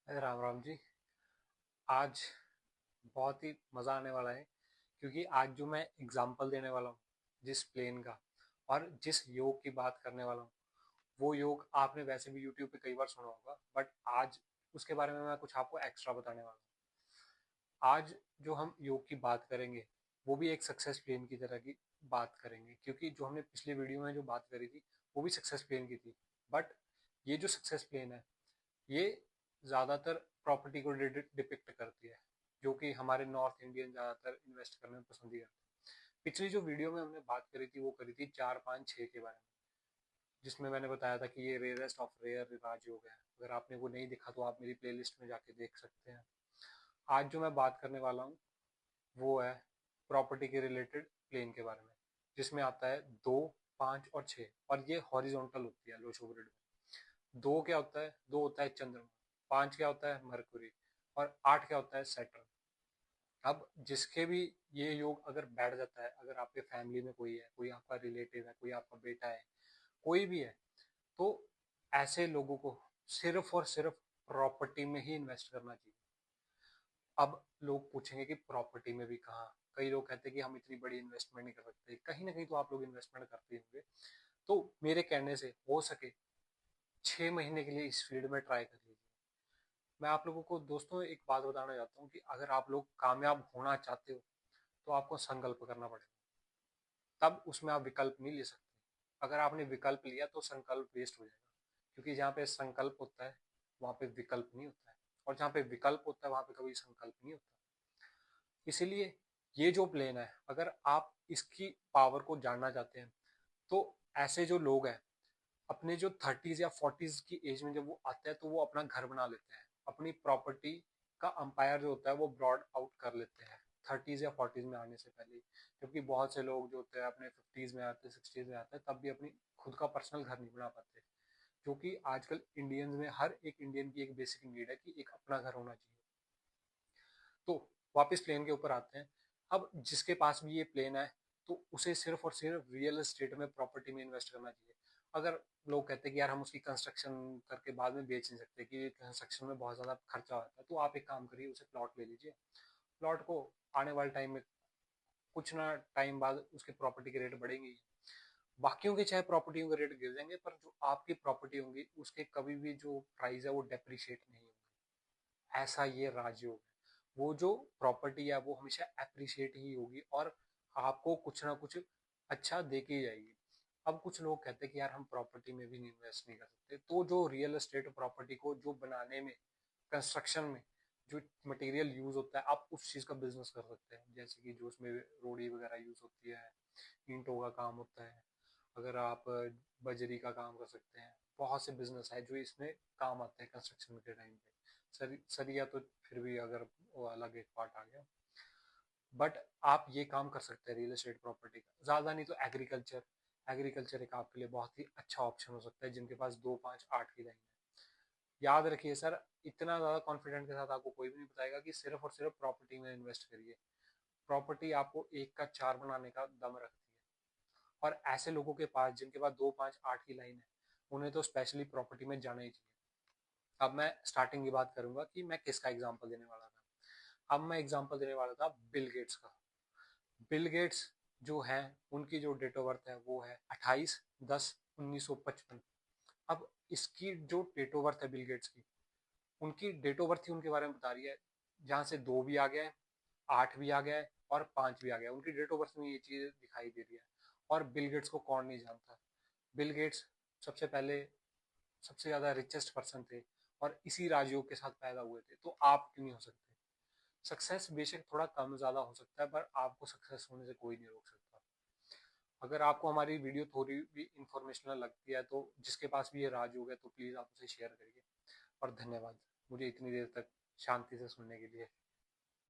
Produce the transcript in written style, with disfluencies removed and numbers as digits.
राम राम जी। आज बहुत ही मज़ा आने वाला है क्योंकि आज जो मैं एग्जाम्पल देने वाला हूँ जिस प्लेन का और जिस योग की बात करने वाला हूँ वो योग आपने वैसे भी यूट्यूब पे कई बार सुना होगा, बट आज उसके बारे में मैं कुछ आपको एक्स्ट्रा बताने वाला हूँ। आज जो हम योग की बात करेंगे वो भी एक सक्सेस प्लेन की तरह की बात करेंगे, क्योंकि जो हमने पिछली वीडियो में जो बात करी थी वो भी सक्सेस प्लेन की थी। बट ये जो सक्सेस प्लेन है ये ज़्यादातर प्रॉपर्टी को डिपिक्ट करती है, जो कि हमारे नॉर्थ इंडियन ज़्यादातर इन्वेस्ट करने में पसंद ही करते हैं। पिछली जो वीडियो में हमने बात करी थी वो करी थी 4 5 6 के बारे में, जिसमें मैंने बताया था कि ये रेयरेस्ट ऑफ रेयर राजयोग है। अगर आपने वो नहीं देखा तो आप मेरी प्लेलिस्ट में जाके देख सकते हैं। आज जो मैं बात करने वाला हूँ वो है प्रॉपर्टी के रिलेटेड प्लेन के बारे में, जिसमें आता है 2 5 और 6, और ये हॉरिजॉन्टल होती है लो ग्रिड में। 2 क्या होता है? 2 होता है चंद्रमा, 5 क्या होता है? मरकुरी, और 8 क्या होता है? सैटर्न। अब जिसके भी ये योग अगर बैठ जाता है, अगर आपके फैमिली में कोई है, कोई आपका रिलेटिव है, कोई आपका बेटा है, कोई भी है, तो ऐसे लोगों को सिर्फ और सिर्फ प्रॉपर्टी में ही इन्वेस्ट करना चाहिए। अब लोग पूछेंगे कि प्रॉपर्टी में भी कहाँ? कई लोग कहते हैं कि हम इतनी बड़ी इन्वेस्टमेंट नहीं कर सकते। कहीं ना कहीं तो आप लोग इन्वेस्टमेंट करते होंगे। तो मेरे कहने से हो सके 6 महीने के लिए इस फील्ड में ट्राई कर लीजिए। मैं आप लोगों को दोस्तों एक बात बताना चाहता हूँ कि अगर आप लोग कामयाब होना चाहते हो तो आपको संकल्प करना पड़ेगा, तब उसमें आप विकल्प नहीं ले सकते। अगर आपने विकल्प लिया तो संकल्प वेस्ट हो जाएगा, क्योंकि जहाँ पे संकल्प होता है वहाँ पे विकल्प नहीं होता है, और जहाँ पे विकल्प होता है वहाँ पे कभी संकल्प नहीं होता। इसीलिए ये जो प्लेन है, अगर आप इसकी पावर को जानना चाहते हैं तो ऐसे जो लोग हैं अपने जो 30s या 40s की एज में जब वो आते हैं तो वो अपना घर बना लेते हैं, अपनी प्रॉपर्टी का अंपायर जो होता है वो ब्रॉड आउट कर लेते हैं 30s या 40s में आने से पहले। जबकि बहुत से लोग जो होते हैं अपने 50s में आते हैं, 60s में आते हैं, तब भी अपनी खुद का पर्सनल घर नहीं बना पाते, जो कि आजकल इंडियंस में हर एक इंडियन की एक बेसिक नीड है कि एक अपना घर होना चाहिए। तो वापस प्लेन के ऊपर आते हैं। अब जिसके पास भी ये प्लेन है तो उसे सिर्फ और सिर्फ रियल एस्टेट में, प्रॉपर्टी में इन्वेस्ट करना चाहिए। अगर लोग कहते हैं कि यार हम उसकी कंस्ट्रक्शन करके बाद में बेच नहीं सकते, कि कंस्ट्रक्शन में बहुत ज़्यादा खर्चा होता है, तो आप एक काम करिए, उसे प्लॉट ले लीजिए। प्लॉट को आने वाले टाइम में कुछ ना टाइम बाद उसके प्रॉपर्टी के रेट बढ़ेंगे ही। बाकियों के चाहे प्रॉपर्टियों के रेट गिर जाएंगे, पर जो आपकी प्रॉपर्टी होंगी उसके कभी भी जो प्राइस है वो डेप्रिशिएट नहीं होगी। ऐसा ये राजयोग है। वो जो प्रॉपर्टी है वो हमेशा अप्रिशिएट ही होगी और आपको कुछ ना कुछ अच्छा दे के ही जाएगी। अब कुछ लोग कहते हैं कि यार हम प्रॉपर्टी में भी इन्वेस्ट नहीं कर सकते, तो जो रियल एस्टेट प्रॉपर्टी को जो बनाने में, कंस्ट्रक्शन में जो मटेरियल यूज होता है, आप उस चीज का बिजनेस कर सकते हैं। जैसे कि जो उसमें रोड़ी वगैरह यूज होती है, ईंटों का काम होता है, अगर आप बजरी का काम कर सकते हैं। बहुत से बिजनेस है जो इसमें काम आते हैं कंस्ट्रक्शन के टाइम पे। सरिया तो फिर भी अगर वो अलग एक पार्ट आ गया, बट आप ये काम कर सकते हैं रियल एस्टेट प्रॉपर्टी का। ज़्यादा नहीं तो एग्रीकल्चर, एग्रीकल्चर एक आपके लिए बहुत ही अच्छा ऑप्शन हो सकता है जिनके पास 2 5 8 की लाइन है। याद रखिए सर, इतना ज़्यादा कॉन्फिडेंट के साथ आपको कोई भी नहीं बताएगा कि सिर्फ और सिर्फ प्रॉपर्टी में इन्वेस्ट करिए। प्रॉपर्टी आपको एक का चार बनाने का दम रखती है, और ऐसे लोगों के पास जिनके पास 2 5 8 की लाइन है उन्हें तो स्पेशली प्रॉपर्टी में जाना ही चाहिए। अब मैं स्टार्टिंग की बात करूंगा कि मैं किसका एग्जांपल देने वाला था। अब मैं एग्जांपल देने वाला था बिल गेट्स का। बिल गेट्स जो है, उनकी जो डेट ऑफ बर्थ है वो है 28/10/1955। अब इसकी जो डेट ऑफ बर्थ है बिल गेट्स की, उनकी डेट ऑफ बर्थ ही उनके बारे में बता रही है, जहाँ से 2 भी आ गया है, 8 भी आ गया है और 5 भी आ गया है। उनकी डेट ऑफ बर्थ में ये चीज दिखाई दे रही है। और बिल गेट्स को कौन नहीं जानता? बिल गेट्स सबसे पहले सबसे ज्यादा रिचेस्ट पर्सन थे और इसी राजयोग के साथ पैदा हुए थे, तो आप क्यों नहीं हो सकते? सक्सेस बेशक थोड़ा कम ज्यादा हो सकता है, पर आपको सक्सेस होने से कोई नहीं रोक सकता। अगर आपको हमारी वीडियो थोड़ी भी इंफॉर्मेशनल लगती है तो जिसके पास भी ये राजयोग है तो प्लीज आप उसे शेयर करिए। और धन्यवाद मुझे इतनी देर तक शांति से सुनने के लिए।